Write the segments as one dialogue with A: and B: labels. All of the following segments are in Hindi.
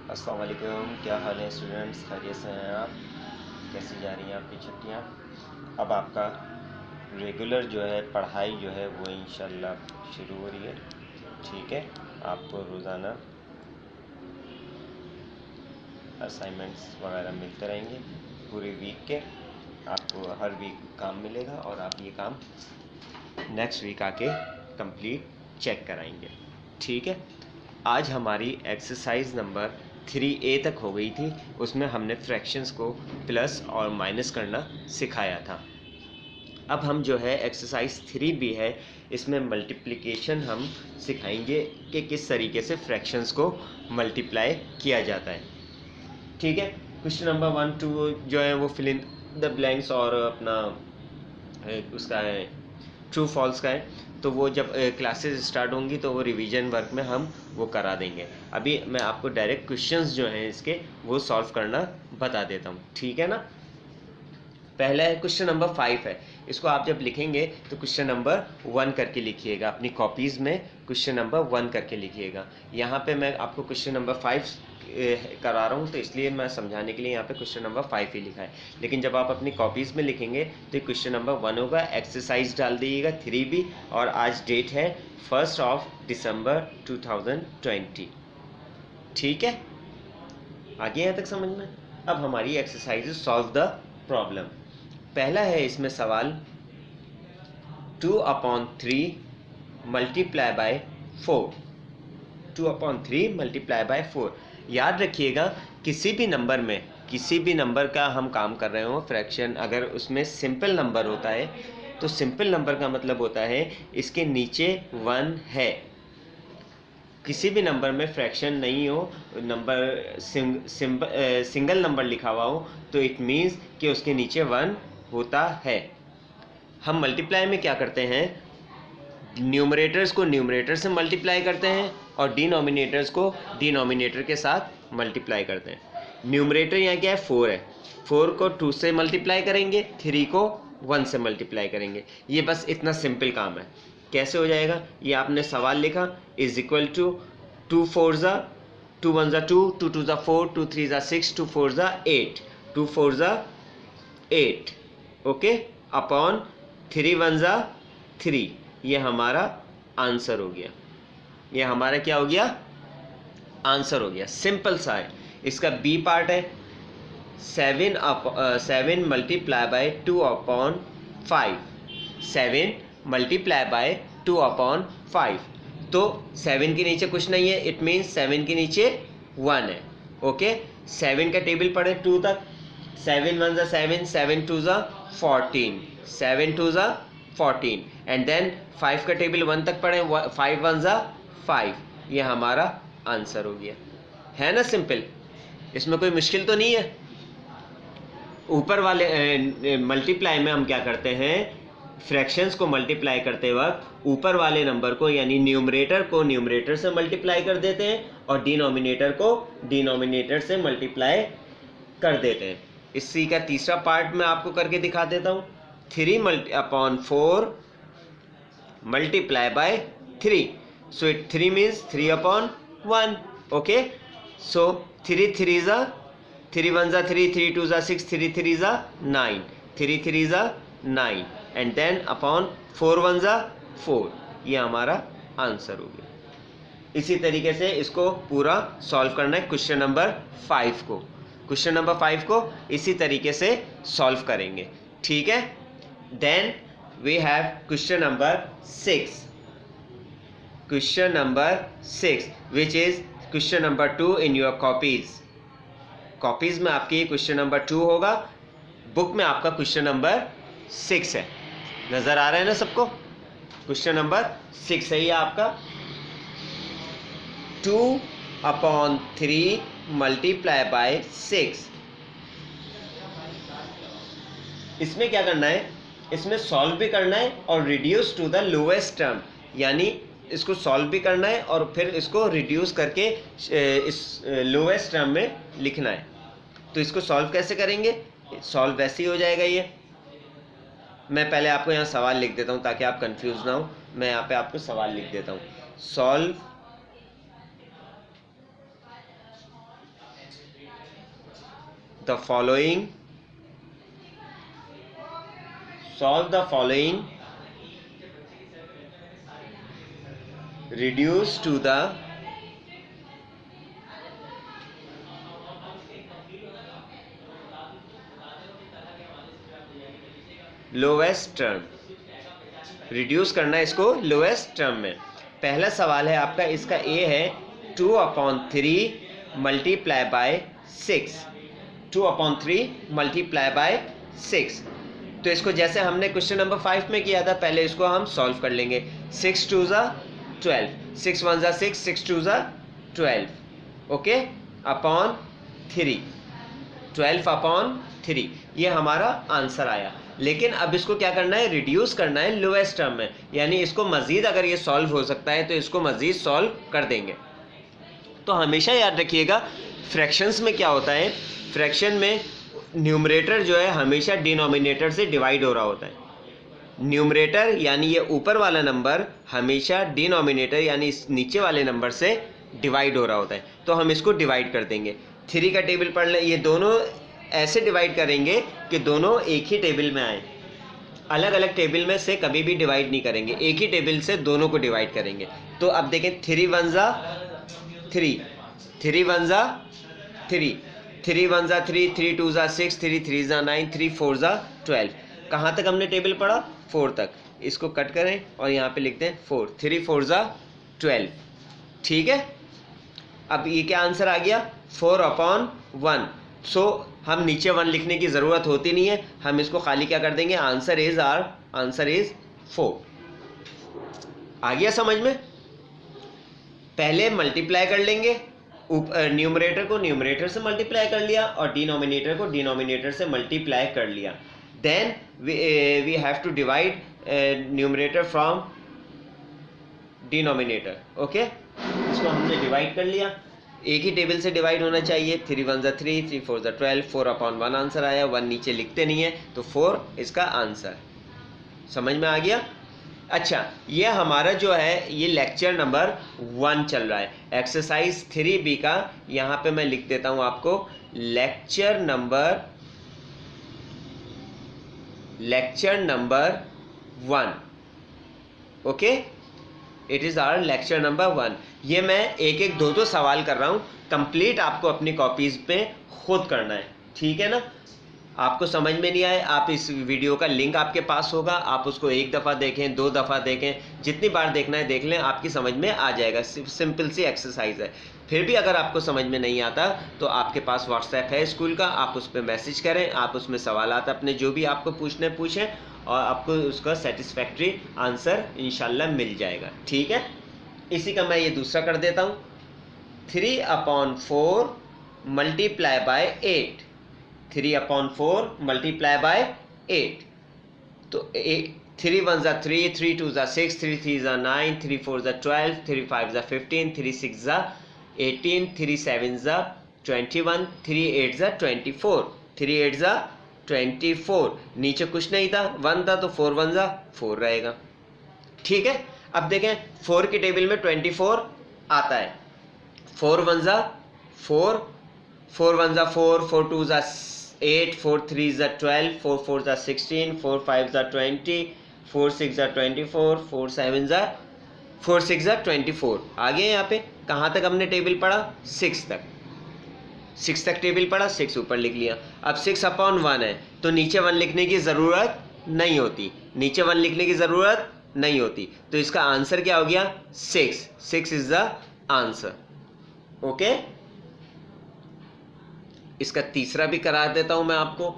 A: अस्सलाम वालेकुम, क्या हाल है स्टूडेंट्स? खैरियत से हैं आप? कैसी जा रही हैं आपकी छुट्टियां? अब आपका रेगुलर जो है पढ़ाई जो है वो इंशाल्लाह शुरू हो रही है। ठीक है, आपको रोज़ाना असाइनमेंट्स वगैरह मिलते रहेंगे पूरे वीक के। आपको हर वीक काम मिलेगा और आप ये काम नेक्स्ट वीक आके कंप्लीट चेक कराएंगे। ठीक है, आज हमारी एक्सरसाइज नंबर 3A तक हो गई थी। उसमें हमने फ्रैक्शंस को प्लस और माइनस करना सिखाया था। अब हम जो है एक्सरसाइज 3B है, इसमें मल्टीप्लिकेशन हम सिखाएंगे कि किस तरीके से फ्रैक्शंस को मल्टीप्लाई किया जाता है। ठीक है, क्वेश्चन नंबर 1 2 जो है वो फिल इन द ब्लैंक्स और अपना उसका है ट्रू फॉल्स का है। तो वो जब क्लासेस स्टार्ट होंगी तो वो रिवीजन वर्क में हम वो करा देंगे। अभी मैं आपको डायरेक्ट क्वेश्चंस जो हैं इसके वो सॉल्व करना बता देता हूँ। ठीक है ना। पहला है क्वेश्चन नंबर 5 है। इसको आप जब लिखेंगे तो क्वेश्चन नंबर 1 करके लिखिएगा, अपनी कॉपीज़ में क्वेश्चन नंबर 1 करके लिखिएगा। यहाँ पे मैं आपको क्वेश्चन नंबर 5 करा रहा हूँ तो इसलिए मैं समझाने के लिए यहाँ पे क्वेश्चन नंबर 5 ही लिखा है, लेकिन जब आप अपनी कॉपीज़ में लिखेंगे तो क्वेश्चन नंबर 1 होगा। एक्सरसाइज डाल दीजिएगा 3B और आज डेट है 1 दिसंबर 2020। ठीक है, आगे यहाँ तक समझ में। अब हमारी एक्सरसाइज सॉल्व द प्रॉब्लम। पहला है इसमें सवाल 2/3 मल्टीप्लाई बाय 4। 2/3 multiply by 4। याद रखिएगा, किसी भी नंबर का हम काम कर रहे हो फ्रैक्शन, अगर उसमें सिंपल नंबर होता है तो सिंपल नंबर का मतलब होता है इसके नीचे 1 है। किसी भी नंबर में फ्रैक्शन नहीं हो, नंबर सिंगल नंबर लिखा हुआ हो, तो इट मीन्स कि उसके नीचे 1 होता है। हम मल्टीप्लाई में क्या करते हैं, न्यूमरेटर्स को न्यूमरेटर से मल्टीप्लाई करते हैं और डिनोमिनेटर्स को डिनोमिनेटर के साथ मल्टीप्लाई करते हैं। न्यूमरेटर यहाँ क्या है, 4 है। 4 को 2 से मल्टीप्लाई करेंगे, 3 को 1 से मल्टीप्लाई करेंगे। ये बस इतना सिंपल काम है। कैसे हो जाएगा, ये आपने सवाल लिखा इज इक्वल टू 2 4 ज़ा 2 1 ज़ा 2 2 2 ज़ा 4 2 3 ज़ा 6 2 4 ज़ा 8 2 4 ज़ा 8 ओके अपॉन 3 1 ज़ा 3। ये हमारा आंसर हो गया। ये हमारा क्या हो गया, आंसर हो गया। सिंपल सा है। इसका बी पार्ट है 7 मल्टीप्लाई बाय 2/5। 7 multiply by 2/5। तो 7 के नीचे कुछ नहीं है, इट मीन्स 7 के नीचे 1 है। ओके, 7 का टेबल पढ़े 2 तक। 7 1 ज़ा 7 7 2 ज़ा 14 7 2 ज़ा 14 एंड देन 5 का टेबल 1 तक पढ़े 5 1 ज़ा 5। ये हमारा आंसर हो गया। है ना सिंपल, इसमें कोई मुश्किल तो नहीं है। ऊपर वाले मल्टीप्लाई में हम क्या करते हैं, फ्रैक्शंस को मल्टीप्लाई करते वक्त ऊपर वाले नंबर को यानी न्यूमरेटर को न्यूमरेटर से मल्टीप्लाई कर देते हैं और डिनोमिनेटर को डिनोमिनेटर से मल्टीप्लाई कर देते हैं। इसी का तीसरा पार्ट मैं आपको करके दिखा देता हूँ। 3/4 multiply by 3। So it 3 means 3/1। Okay, so 3 3 ज़ा 3 1 ज़ा 3 3 2 ज़ा 6 3 3 ज़ा 9 3 3 ज़ा 9 एंड देन अपॉन 4 1 ज़ा 4। ये हमारा आंसर हो गया। इसी तरीके से इसको पूरा सॉल्व करना है। क्वेश्चन नंबर 5 को इसी तरीके से सॉल्व करेंगे। ठीक है, then we have question number 6 which is question number 2 in your copies में आपकी क्वेश्चन नंबर 2 होगा, बुक में आपका क्वेश्चन नंबर 6 है। नजर आ रहा है ना सबको, क्वेश्चन नंबर 6 है ये आपका। 2/3 मल्टीप्लाई बाय 6। इसमें क्या करना है, इसमें सॉल्व भी करना है और reduce to the lowest term, यानी इसको सॉल्व भी करना है और फिर इसको रिड्यूस करके इस लोएस्ट टर्म में लिखना है। तो इसको सॉल्व कैसे करेंगे, सॉल्व वैसे ही हो जाएगा। ये मैं पहले आपको यहाँ सवाल लिख देता हूँ ताकि आप कंफ्यूज ना हो। मैं यहाँ पे आपको सवाल लिख देता हूँ। Solve the following reduce to the lowest term. Reduce करना है इसको लोवेस्ट टर्म में। पहला सवाल है आपका, इसका ए है 2/3 मल्टीप्लाई बाय 6, 2/3 मल्टीप्लाई बाय 6। तो इसको जैसे हमने क्वेश्चन नंबर 5 में किया था, पहले इसको हम सॉल्व कर लेंगे। 6 2 ज़ा 12, 6 1 ज़ा 6, 6 2 ज़ा 12, ओके, अपॉन 3, 12/3, ये हमारा आंसर आया। लेकिन अब इसको क्या करना है, रिड्यूस करना है लोएस्ट टर्म में, यानी इसको मज़ीद अगर ये सॉल्व हो सकता है तो इसको मज़ीद सॉल्व कर देंगे। तो हमेशा याद रखिएगा फ्रैक्शंस में क्या होता है, फ्रैक्शन में न्यूमरेटर जो है हमेशा डिनोमिनेटर से डिवाइड हो रहा होता है। न्यूमरेटर यानी ये ऊपर वाला नंबर हमेशा डिनोमिनेटर यानी इस नीचे वाले नंबर से डिवाइड हो रहा होता है। तो हम इसको डिवाइड कर देंगे। 3 का टेबल पढ़ लें, ये दोनों ऐसे डिवाइड करेंगे कि दोनों एक ही टेबल में आए, अलग अलग टेबल में से कभी भी डिवाइड नहीं करेंगे, एक ही टेबल से दोनों को डिवाइड करेंगे। तो अब देखें 3 1 ज़ा 3, 3 1 ज़ा 3, 3 1 ज़ा 3, 3 2 ज़ा 6, 3 3 ज़ा 9, 3 4 ज़ा 12। कहाँ तक हमने टेबल पढ़ा, 4 तक। इसको कट करें और यहाँ पे लिखते हैं 4, 3 4 ज़ा 12, ठीक है। अब ये क्या आंसर आ गया, 4/1। सो हम नीचे 1 लिखने की ज़रूरत होती नहीं है, हम इसको खाली क्या कर देंगे, आंसर इज़ 4। आ गया समझ में। पहले मल्टीप्लाई कर लेंगे, न्यूमरेटर को न्यूमरेटर से मल्टीप्लाई कर लिया और डिनोमिनेटर को डिनोमिनेटर से मल्टीप्लाई कर लिया। Then we have to divide numerator from denominator, okay. इसको हमने डिवाइड कर लिया, एक ही टेबल से डिवाइड होना चाहिए। 3 1 ज़ा 3, 3 4 ज़ा 12, 4/1 आंसर आया। 1 नीचे लिखते नहीं है तो 4 इसका आंसर। समझ में आ गया। अच्छा, ये हमारा जो है ये लेक्चर नंबर 1 चल रहा है। एक्सरसाइज 3B का यहाँ पे मैं लिख देता हूँ आपको, lecture number 1, okay. It is our lecture number 1। ये मैं एक एक दो सवाल कर रहा हूँ, कंप्लीट आपको अपनी कॉपीज़ पे खुद करना है, ठीक है ना। आपको समझ में नहीं आए, आप इस वीडियो का लिंक आपके पास होगा, आप उसको 1 दफ़ा देखें, 2 दफ़ा देखें, जितनी बार देखना है देख लें, आपकी समझ में आ जाएगा। सिंपल सी एक्सरसाइज है। फिर भी अगर आपको समझ में नहीं आता तो आपके पास व्हाट्सएप है स्कूल का, आप उस पर मैसेज करें, आप उसमें सवालात अपने जो भी आपको पूछने पूछें और आपको उसका सेटिस्फैक्ट्री आंसर इंशाल्लाह मिल जाएगा, ठीक है। इसी का मैं ये दूसरा कर देता हूँ, 3/4 मल्टीप्लाई बाय 8, 3/4 मल्टीप्लाई बाय 8। तो 3 1 ज़ा 3, 3 2 ज़ा 6, 3 3 ज़ा 9, 3 4 ज़ा 12, 3 5 ज़ा 15, 3 6 ज़ा 18, 3 7 ज़ा 21, 3 8 ज़ा 24, 3 8 ज़ा 24। नीचे कुछ नहीं था, 1 था, तो 4 1 ज़ा 4 रहेगा, ठीक है। अब देखें 4 की टेबल में 24 आता है। 4 1 ज़ा 4, 4 1 ज़ा 4, 4 2 ज़ा 8, 4 3 ज़ा 12, 4 4 ज़ा 16, 4 5 ज़ा 20, 4 6 ज़ा 24, 4 7 ज़ा 4 6 ज़ा 24। आगे यहाँ पे कहाँ तक हमने टेबल पढ़ा, 6 तक। 6 तक टेबल पढ़ा, 6 ऊपर लिख लिया। अब 6/1 है तो नीचे 1 लिखने की ज़रूरत नहीं होती, नीचे 1 लिखने की ज़रूरत नहीं होती। तो इसका आंसर क्या हो गया, 6। 6 इज़ द आंसर, ओके। इसका तीसरा भी करा देता हूं मैं आपको,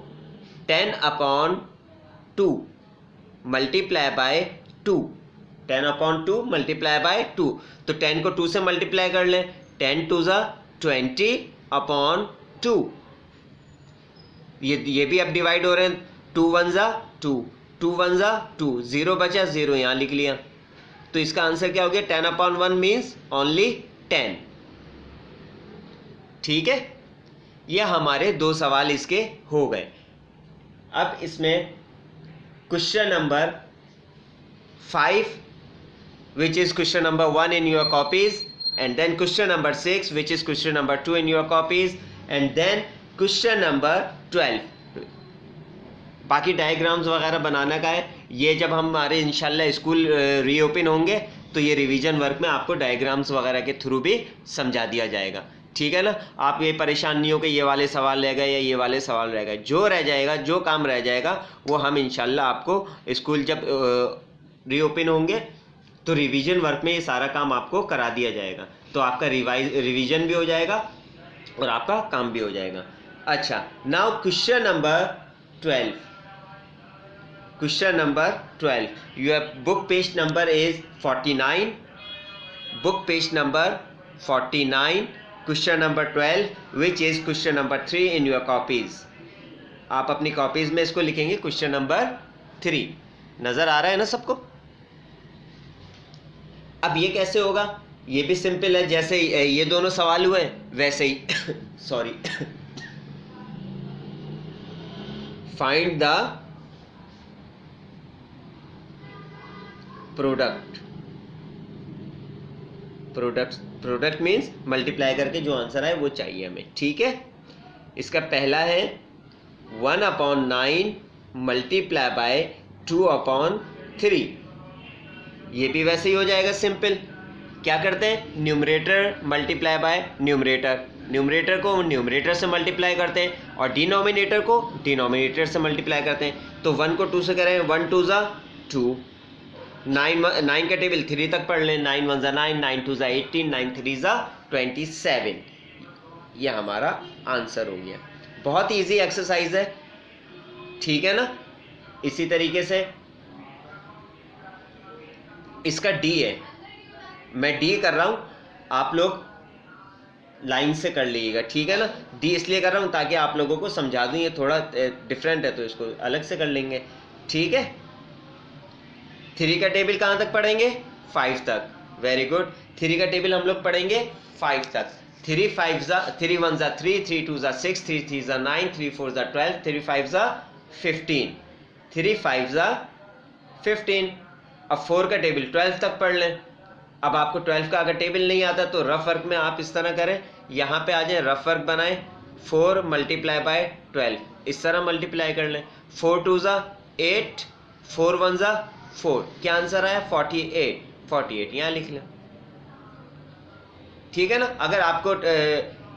A: 10/2 मल्टीप्लाई बाय 2, 10/2 मल्टीप्लाई बाय 2। तो 10 को 2 से मल्टीप्लाई कर लें, 10 2 ज़ा 20/2। ये भी अब डिवाइड हो रहे हैं, 2 1 ज़ा 2, 2 1 ज़ा 2, 0 बचा, 0 यहाँ लिख लिया। तो इसका आंसर क्या हो गया, 10/1 मीन्स ओनली 10, ठीक है। ये हमारे 2 सवाल इसके हो गए। अब इसमें question number 5 which is question number 1 in your copies, and then question number 6 which is question number 2 in your copies, and then question number 12। बाकी डायग्राम्स वगैरह बनाना का है, ये जब हमारे इंशाल्लाह स्कूल रीओपन होंगे तो ये रिवीजन वर्क में आपको डायग्राम्स वगैरह के थ्रू भी समझा दिया जाएगा, ठीक है ना। आप ये परेशान नहीं हो कि ये वाले सवाल रह गए या ये वाले सवाल रह गए, जो रह जाएगा, जो काम रह जाएगा वो हम इंशाल्लाह आपको स्कूल जब रीओपन होंगे तो रिवीजन वर्क में ये सारा काम आपको करा दिया जाएगा, तो आपका रिवीजन भी हो जाएगा और आपका काम भी हो जाएगा। अच्छा, now question number 12। Question number 12. Your book page number is 49. Book page number 49. Question number 12, which is question number 3 in your copies. आप अपनी कॉपीज में इसको लिखेंगे क्वेश्चन नंबर 3। नजर आ रहा है ना सबको? अब ये कैसे होगा? ये भी सिंपल है, जैसे ये दोनों सवाल हुए वैसे ही sorry, find the product means multiply करके जो आंसर आए वो चाहिए हमें, ठीक है। इसका पहला है 1/9 मल्टीप्लाई बाय 2/3। ये भी वैसे ही हो जाएगा सिंपल। क्या करते हैं? Numerator multiply by numerator, numerator को न्यूमरेटर से मल्टीप्लाई करते हैं और डिनोमिनेटर को डिनोमिनेटर से मल्टीप्लाई करते हैं। तो 1 को 2 से करें, 1 2 ज़ा 2, 9 का टेबल 3 तक पढ़ लें, 9 1 ज़ा 9, 9 2 ज़ा 18, 9 3 ज़ा 27। यह हमारा आंसर हो गया। बहुत इजी एक्सरसाइज है, ठीक है ना। इसी तरीके से इसका डी है, मैं डी कर रहा हूं, आप लोग लाइन से कर लीजिएगा, ठीक है ना। डी इसलिए कर रहा हूं ताकि आप लोगों को समझा दूं, ये थोड़ा डिफरेंट है तो इसको अलग से कर लेंगे, ठीक है। 3 का टेबल कहाँ तक पढ़ेंगे? 5 तक। Very good. 3 का टेबल हम लोग पढ़ेंगे 5 तक। 3 1 ज़ा 3, 3 2 ज़ा 6, 3 3 ज़ा 9, 3 4 ज़ा 12, 3 5 ज़ा 15, 3 5 ज़ा 15। अब 4 का टेबल 12 तक पढ़ लें। अब आपको 12 का अगर टेबल नहीं आता तो रफ वर्क में आप इस तरह करें, यहाँ पे आ जाए, रफ वर्क बनाएं, 4 मल्टीप्लाई बाय 12 इस तरह मल्टीप्लाई कर लें। 4 2 ज़ा 8, 4 1 ज़ा 4, क्या आंसर आया? 48। 48 यहाँ लिख लें, ठीक है ना। अगर आपको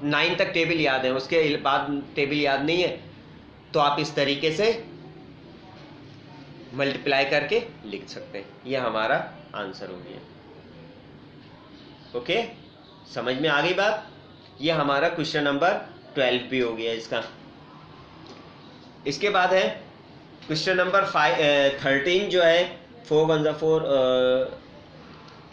A: 9 तक टेबल याद है, उसके बाद टेबल याद नहीं है, तो आप इस तरीके से मल्टीप्लाई करके लिख सकते हैं। यह हमारा आंसर हो गया। ओके, समझ में आ गई बात? यह हमारा क्वेश्चन नंबर 12 भी हो गया इसका। इसके बाद है क्वेश्चन नंबर 13 जो है 4 1 ज़ा 4।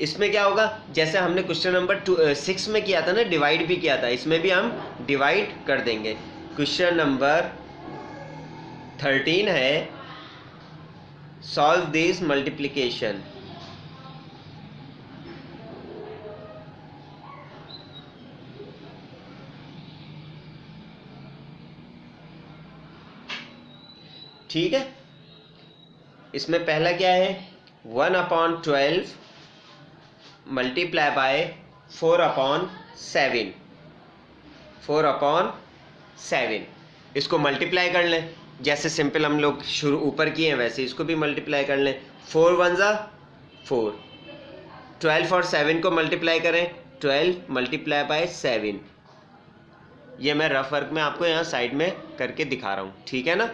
A: इसमें क्या होगा? जैसे हमने क्वेश्चन नंबर 6 में किया था ना, डिवाइड भी किया था, इसमें भी हम डिवाइड कर देंगे। क्वेश्चन नंबर 13 है सॉल्व दिस मल्टीप्लिकेशन। ठीक है, इसमें पहला क्या है? 1/12 मल्टीप्लाई बाय 4/7। 4/7 इसको मल्टीप्लाई कर लें, जैसे सिंपल हम लोग शुरू ऊपर किए हैं वैसे इसको भी मल्टीप्लाई कर लें। 4 1 ज़ा 4, 12 और 7 को मल्टीप्लाई करें, 12 मल्टीप्लाई बाय 7। ये मैं रफ वर्क में आपको यहाँ साइड में करके दिखा रहा हूँ, ठीक है ना।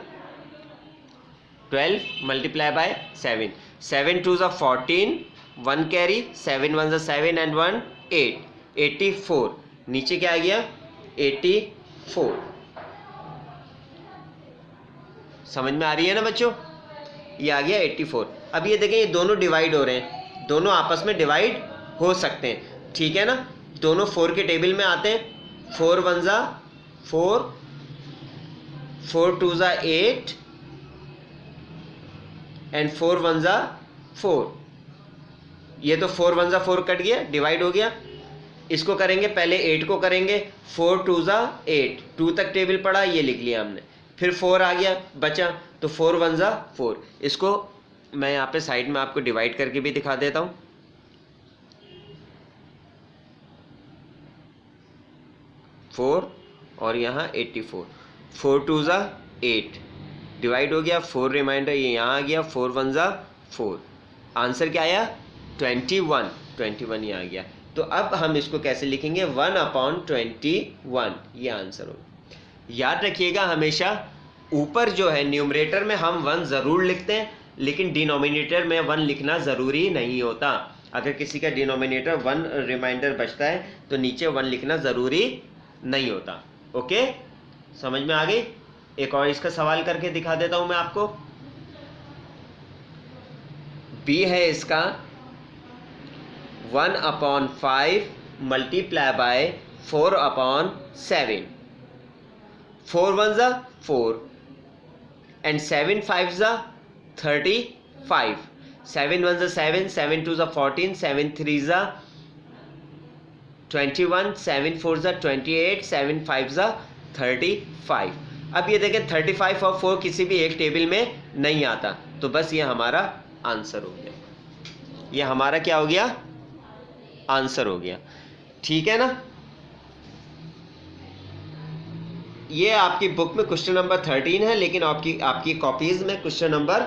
A: 12 मल्टीप्लाई बाय 7, 7 2 ज़ा 14, 1 कैरी, 7 1 ज़ा 7 एंड 1 8, 84। नीचे क्या आ गया? 84। समझ में आ रही है ना बच्चों? ये आ गया 84। अब ये देखें, ये दोनों डिवाइड हो रहे हैं, दोनों आपस में डिवाइड हो सकते हैं, ठीक है ना। दोनों 4 के टेबल में आते हैं। 4 1 ज़ा 4, 4 2 ज़ा 8 एंड 4 1 ज़ा 4। ये तो 4 1 ज़ा 4 कट गया, डिवाइड हो गया। इसको करेंगे, पहले 8 को करेंगे, 4 2 ज़ा 8, 2 तक टेबल पड़ा, ये लिख लिया हमने। फिर 4 आ गया बचा, तो 4 1 ज़ा 4। इसको मैं यहाँ पे साइड में आपको डिवाइड करके भी दिखा देता हूँ। 4 और यहाँ 84, 4 टू ज़ा 8, डिवाइड हो गया, 4 रिमाइंडर ये यहाँ आ गया, 4 1 ज़ा 4, आंसर क्या आया 21, 21 ये आ गया। तो अब हम इसको कैसे लिखेंगे 1/21, ये आंसर होगा। याद रखिएगा हमेशा ऊपर जो है न्यूमरेटर में हम 1 ज़रूर लिखते हैं, लेकिन डिनोमिनेटर में 1 लिखना ज़रूरी नहीं होता। अगर किसी का डिनोमिनेटर 1 रिमाइंडर बचता है तो नीचे 1 लिखना ज़रूरी नहीं होता। ओके, समझ में आ गई? एक और इसका सवाल करके दिखा देता हूं मैं आपको। बी है इसका 1/5 मल्टीप्लाई बाय 4/7, 4 1 ज़ा 4 एंड 7 5 ज़ा 35, 7 1 ज़ा 7, 7 2 ज़ा 14, 7 3 ज़ा 21, 7 4 ज़ा 28, 7 5 ज़ा 35। अब ये देखें 35 और 4 किसी भी एक टेबल में नहीं आता, तो बस ये हमारा आंसर हो गया। ये हमारा क्या हो गया? आंसर हो गया। ठीक है ना? ये आपकी बुक में क्वेश्चन नंबर 13 है, लेकिन आपकी कॉपीज में क्वेश्चन नंबर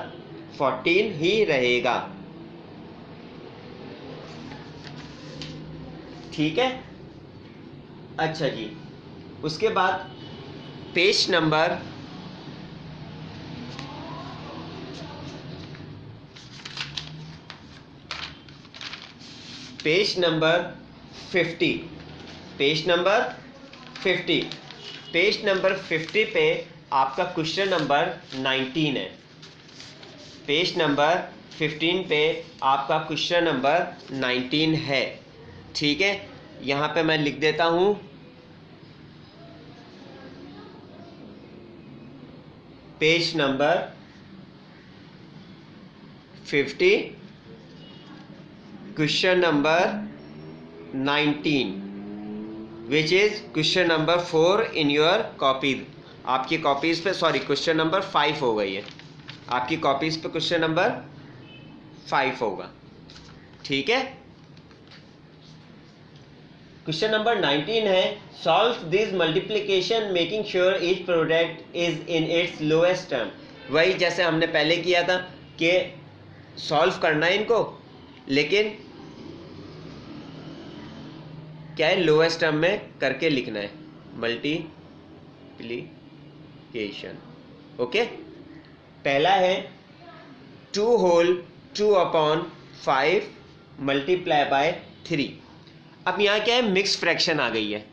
A: 14 ही रहेगा। ठीक है? अच्छा जी, उसके बाद पेज नंबर 50, पेज नंबर 50 पे आपका क्वेश्चन नंबर 19 है। पेज नंबर 15 पे आपका क्वेश्चन नंबर 19 है। ठीक है, यहाँ पे मैं लिख देता हूँ page number 50 question number 19 which is question number 4 in your copy. आपकी कॉपीज पे क्वेश्चन नंबर 5 हो गई है, आपकी कॉपीज पे क्वेश्चन नंबर 5 होगा। ठीक है, क्वेश्चन नंबर 19 है solve this multiplication making sure each product is in its lowest term. वही जैसे हमने पहले किया था कि सॉल्व करना है इनको, लेकिन क्या है लोएस्ट टर्म में करके लिखना है, मल्टीप्लिकेशन। ओके, पहला है 2 होल 2/5 मल्टीप्लाई बाय 3। अब यहाँ क्या है मिक्स फ्रैक्शन आ गई है,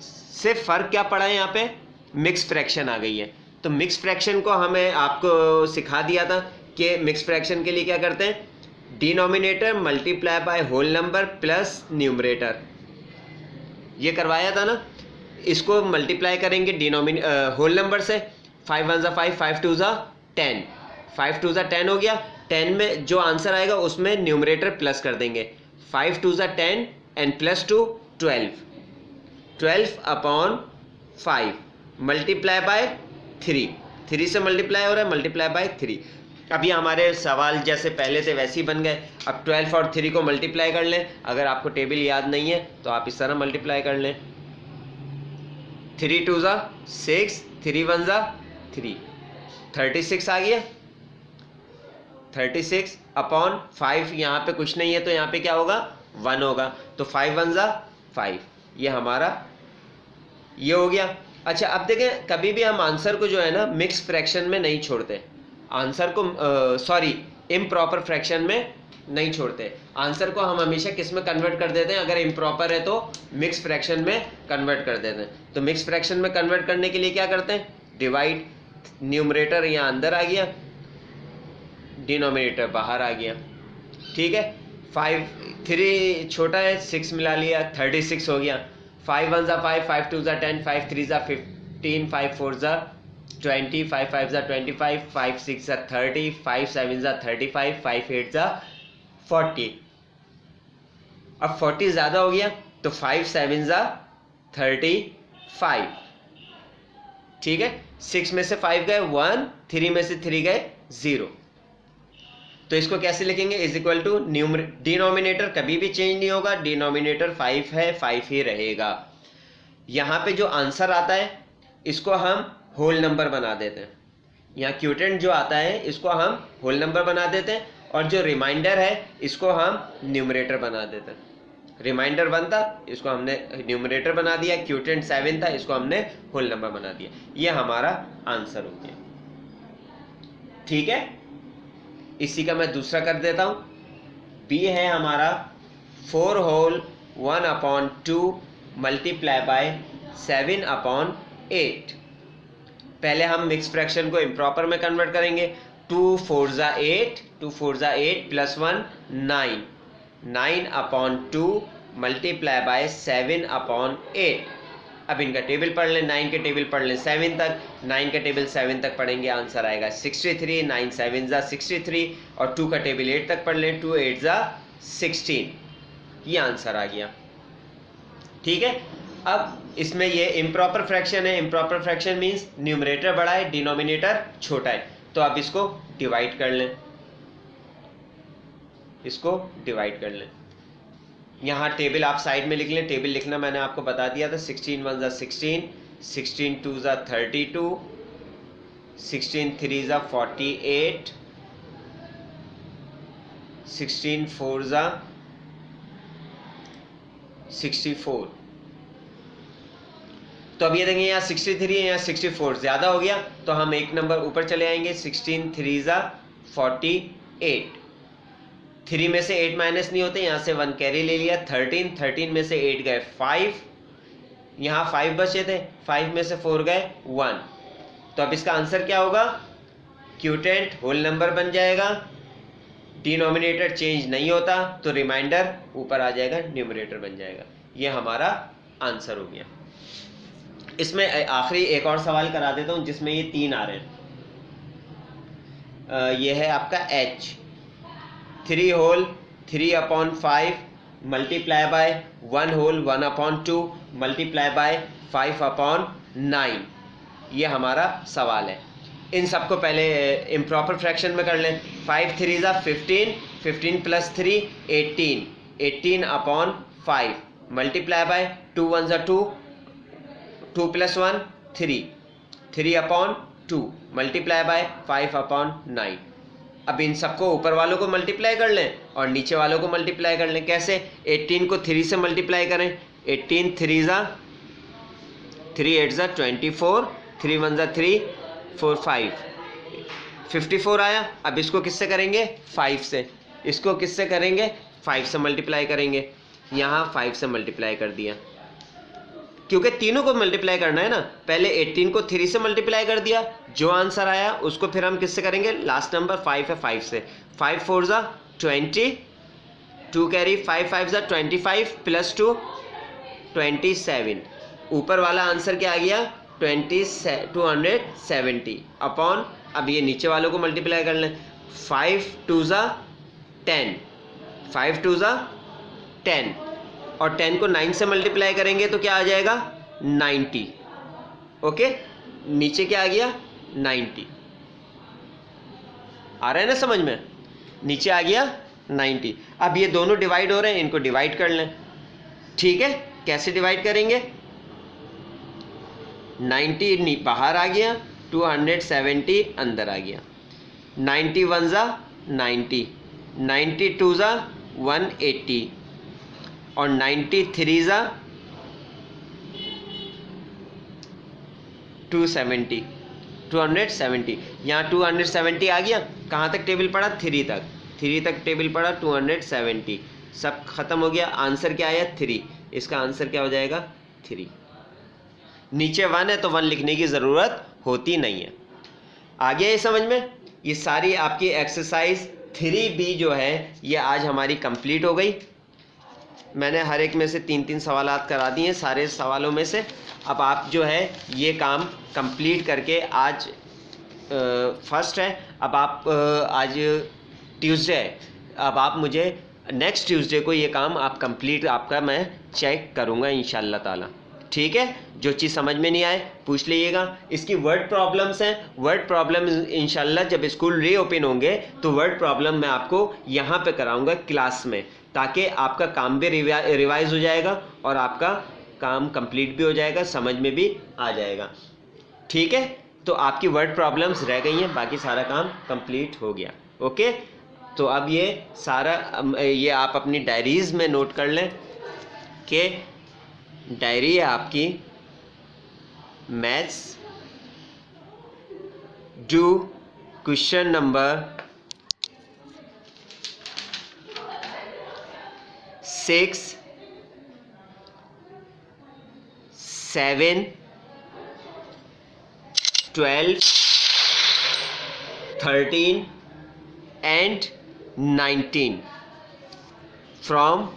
A: सिर्फ फर्क क्या पड़ा है यहाँ पे, मिक्स फ्रैक्शन आ गई है। तो मिक्स फ्रैक्शन को हमें आपको सिखा दिया था कि मिक्स फ्रैक्शन के लिए क्या करते हैं, denominator multiply by whole number plus numerator, ये करवाया था ना। इसको मल्टीप्लाई करेंगे होल नंबर से, 5 1 ज़ा 5, 5 2 ज़ा 10, 5 2 ज़ा 10 हो गया। 10 में जो आंसर आएगा उसमें न्यूमरेटर प्लस कर देंगे, 5 2 ज़ा 10 एंड प्लस 2 12, 12/5 मल्टीप्लाई बाय 3, 3 से मल्टीप्लाई हो रहा है, मल्टीप्लाई बाय 3। अब ये हमारे सवाल जैसे पहले थे वैसे ही बन गए। अब 12 और 3 को मल्टीप्लाई कर लें, अगर आपको टेबल याद नहीं है तो आप इस तरह मल्टीप्लाई कर लें, 3 2 ज़ा 6, 3 1 ज़ा 3, 36 आ गया। 36/5, यहाँ पे कुछ नहीं है तो यहाँ पे क्या होगा 1 होगा, तो 5 1 ज़ा 5, ये हमारा ये हो गया। अच्छा, अब देखें कभी भी हम आंसर को जो है ना मिक्स फ्रैक्शन में नहीं छोड़ते, आंसर को इम्प्रॉपर फ्रैक्शन में नहीं छोड़ते। आंसर को हम हमेशा किस में कन्वर्ट कर देते हैं, अगर इम्प्रॉपर है तो मिक्स फ्रैक्शन में कन्वर्ट कर देते हैं। तो मिक्स फ्रैक्शन में कन्वर्ट करने के लिए क्या करते हैं, डिवाइड, न्यूमरेटर यहाँ अंदर आ गया, डिनोमिनेटर बाहर आ गया। ठीक है, 3 छोटा है, 6 मिला लिया, 36 हो गया। 5 1 ज़ा 5, 5 2 ज़ा 10, 5 3 ज़ा 15, 5 4 ज़ा 20, 5 5 ज़ा 25, 5 6 ज़ा 30, 5 7 ज़ा 35, 5 8 ज़ा 40। अब 40 ज़्यादा हो गया तो 5 7 ज़ा 35। ठीक है, 6 में से 5 गए 1, 3 में से 3 गए 0। तो इसको कैसे लिखेंगे, इज इक्वल टू डिनोमिनेटर कभी भी चेंज नहीं होगा, डिनोमिनेटर 5 है, 5 ही रहेगा। यहाँ पे जो आंसर आता है इसको हम होल नंबर बना देते हैं। यहाँ क्यूटेंट जो आता है इसको हम होल नंबर बना देते हैं, और जो रिमाइंडर है इसको हम न्यूमरेटर बना देते हैं। रिमाइंडर 1 था, इसको हमने न्यूमरेटर बना दिया। क्यूटेंट 7 था, इसको हमने होल नंबर बना दिया। ये हमारा आंसर हो गया। ठीक है, इसी का मैं दूसरा कर देता हूं। बी है हमारा 4 होल 1/2 मल्टीप्लाई बाय 7/8। पहले हम मिक्स फ्रैक्शन को इम्प्रॉपर में कन्वर्ट करेंगे। 2 4 ज़ा 8, 2 4 ज़ा 8 प्लस 1 9, 9/2 मल्टीप्लाई बाय 7/8। अब इनका टेबल पढ़ लें, 9 के टेबल पढ़ लें 7 तक, 9 का टेबल 7 तक पढ़ेंगे, आंसर आएगा 63। 9 7 ज़ा 63, और 2 का टेबल 8 तक पढ़ लें, 2 8 ज़ा 16। ये आंसर आ गया। ठीक है, अब इसमें ये इम्प्रॉपर फ्रैक्शन है। इम्प्रॉपर फ्रैक्शन मीन्स न्यूमरेटर बड़ा है, डिनोमिनेटर छोटा है। तो अब इसको डिवाइड कर लें, इसको डिवाइड कर लें। यहाँ टेबल आप साइड में लिख लें, टेबल लिखना मैंने आपको बता दिया था। 16 1 ज़ा 16, 16 2 ज़ा 32, 16 3 ज़ा 48, 16 4 ज़ा 64। तो अब ये देखेंगे यहाँ 63 है, यहाँ 64, ज़्यादा हो गया तो हम एक नंबर ऊपर चले आएंगे। 16 3 ज़ा 48, 3 में से 8 माइनस नहीं होते, यहाँ से 1 कैरी ले लिया। 13, 13 में से 8 गए 5, यहाँ 5 बचे थे, 5 में से 4 गए 1। तो अब इसका आंसर क्या होगा? क्यूटेंट होल नंबर बन जाएगा, डिनोमिनेटर चेंज नहीं होता तो रिमाइंडर ऊपर आ जाएगा, न्यूमरेटर बन जाएगा। ये हमारा आंसर हो गया। इसमें आखिरी एक और सवाल करा देता हूँ जिसमें ये 3 आ रहे हैं। ये है आपका H, 3 whole 3/5 multiply by 1 whole 1/2 multiply by 5/9। ये हमारा सवाल है। इन सबको पहले इम्प्रॉपर फ्रैक्शन में कर लें। 5 3 ज़ा 15, 15 प्लस 3 18, 18/5 मल्टीप्लाई बाय 2 1 ज़ा 2, 2 प्लस 1 3, 3/2 मल्टीप्लाई बाय 5/9। अब इन सबको ऊपर वालों को मल्टीप्लाई कर लें और नीचे वालों को मल्टीप्लाई कर लें। कैसे? 18 को 3 से मल्टीप्लाई करें। 18 3 ज़ा 3 8 ज़ा 24, 3 1 ज़ा 3 4 5, 54 आया। अब इसको किससे करेंगे? 5 से। इसको किससे करेंगे? 5 से मल्टीप्लाई करेंगे। यहाँ 5 से मल्टीप्लाई कर दिया, क्योंकि तीनों को मल्टीप्लाई करना है ना। पहले 18 को 3 से मल्टीप्लाई कर दिया, जो आंसर आया उसको फिर हम किससे करेंगे? लास्ट नंबर 5 है, 5 से। 5 4 ज़ा 20, 2 कैरी 5 5 ज़ा 25 प्लस 2 27। ऊपर वाला आंसर क्या आ गया? 270 अपॉन, अब ये नीचे वालों को मल्टीप्लाई कर लें। 5 2 ज़ा 10, 5 2 ज़ा 10, और 10 को 9 से मल्टीप्लाई करेंगे तो क्या आ जाएगा? 90। ओके, नीचे क्या आ गया? 90। आ रहा है ना समझ में? नीचे आ गया 90। अब ये दोनों डिवाइड हो रहे हैं, इनको डिवाइड कर लें। ठीक है, कैसे डिवाइड करेंगे? 90 बाहर आ गया, 270 अंदर आ गया। 91 ज़ा 90, 92 ज़ा 180, और 93 ज़ा 270, 270। यहाँ 270 आ गया। कहाँ तक टेबल पड़ा? 3 तक। 3 तक टेबल पड़ा, 270। सब खत्म हो गया। आंसर क्या आया? 3। इसका आंसर क्या हो जाएगा? 3। नीचे 1 है तो 1 लिखने की ज़रूरत होती नहीं है। आ गया ये समझ में? ये सारी आपकी एक्सरसाइज 3B जो है ये आज हमारी कंप्लीट हो गई। मैंने हर एक में से 3-3 सवालात करा दिए, सारे सवालों में से। अब आप जो है ये काम कंप्लीट करके, आज फर्स्ट है, अब आप आज ट्यूसडे है, अब आप मुझे नेक्स्ट ट्यूसडे को ये काम आप कंप्लीट आपका मैं चेक करूँगा इंशाल्लाह ताला। ठीक है, जो चीज़ समझ में नहीं आए पूछ लीजिएगा। इसकी वर्ड प्रॉब्लम्स हैं, वर्ड प्रॉब्लम इंशाल्लाह जब स्कूल रीओपन होंगे तो वर्ड प्रॉब्लम मैं आपको यहाँ पे कराऊंगा क्लास में, ताकि आपका काम भी रिवाइज हो जाएगा और आपका काम कंप्लीट भी हो जाएगा, समझ में भी आ जाएगा। ठीक है, तो आपकी वर्ड प्रॉब्लम्स रह गई हैं, बाकी सारा काम कंप्लीट हो गया। ओके, तो अब ये सारा ये आप अपनी डायरीज़ में नोट कर लें कि डायरी है आपकी maths do question number 6, 7, 12, 13 and 19 from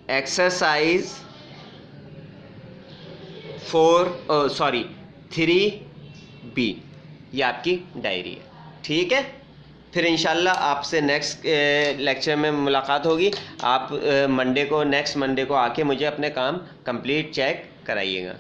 A: exercise 3B। ये आपकी डायरी है, ठीक है। फिर इंशाल्लाह आपसे नेक्स्ट लेक्चर में मुलाकात होगी। आप नेक्स्ट मंडे को आके मुझे अपने काम कंप्लीट चेक कराइएगा।